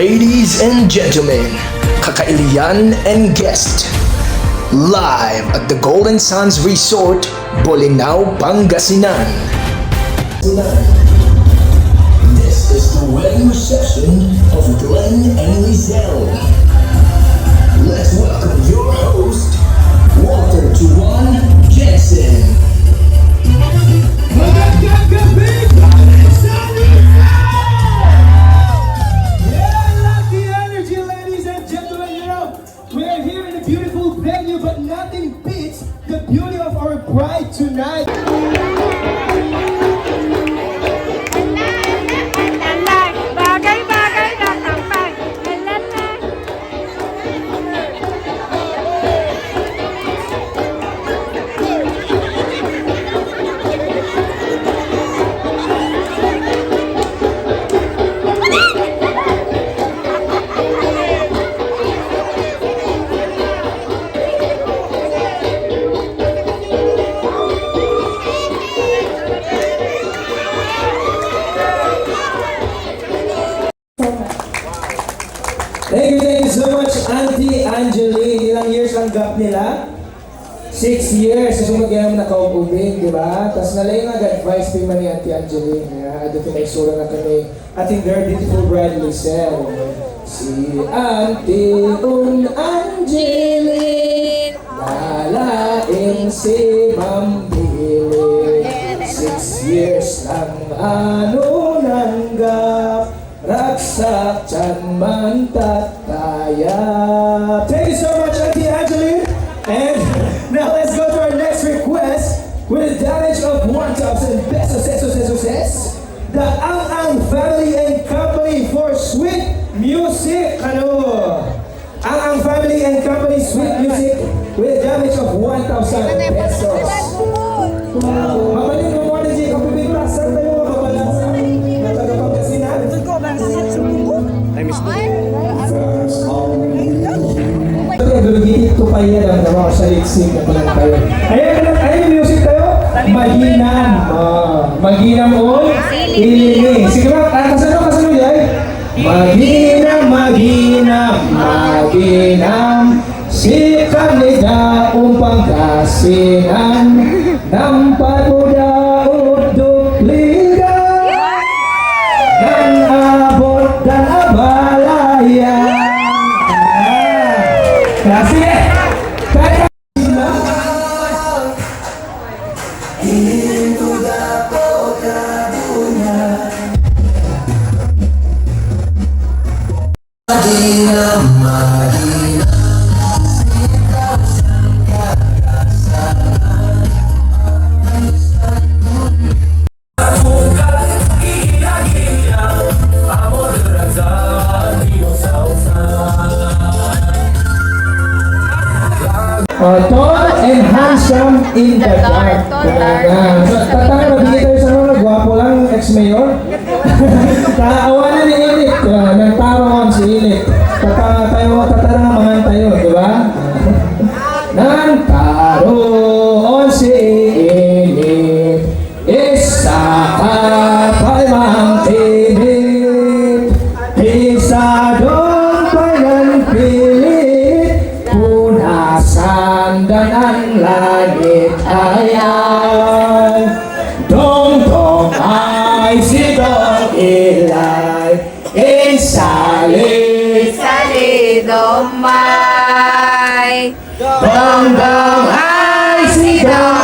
Ladies and gentlemen, kakailian and guest, live at the Golden Sands Resort, Bolinao, Pangasinan. This is the wedding reception of Glenn and Lizelle. Let's welcome your host, Walter Tuan Jensen. Venue, but nothing beats the beauty of our bride tonight. Thank you so much, Auntie Angeline. Ilang years ang gap nila? 6 years. Susunod kaya mo nakaupubing, di ba? Tapos nalayo nga advice pa man ni Auntie Angeline. Ado pinaisura na kami ating very beautiful bride, Lizelle. Si Auntie Angeline, lalaing si Ma'am Billy. 6 years lang ano nang gap. Raksak chan man tataya. Thank you so much, Auntie Angeline. And now let's go to our next request with a damage of 1,000 pesos. The Ang Family and Company for Sweet Music. Ano? Ang Family and Company Sweet Music with a damage of 1,000 pesos. Mabalin mo mo na Jake. Ang pipiglasan tayo mababalansa. Natagapagkasinan. I miss you. Ito pa yan ang mga salik-sing na pala tayo. Ayan music tayo. Maginam. Maginam o ilini. Sige ba? Kasano yan? Maginam. Si kanida umpang kasinan. Nampat udaud dupliga. Dan abot dan abalaya. Kasih kaya itu dapat kadunya. Tall and handsome in the dark. Tatang magbigay tayo sa mga gwapo lang, ex-mayor. Taawanan ni Ilit. Nagtaroon si Ilit. Tatarang mangan tayo, di ba? Nagtaroon si Ilit. Isa ka pa'y mang Ilit. Isa doon pa'y ng pilit. Punasan dan ang langit ayan. Dong-dong ay si Dong Ilay. Insalit Domay. Dong-dong ay si Dong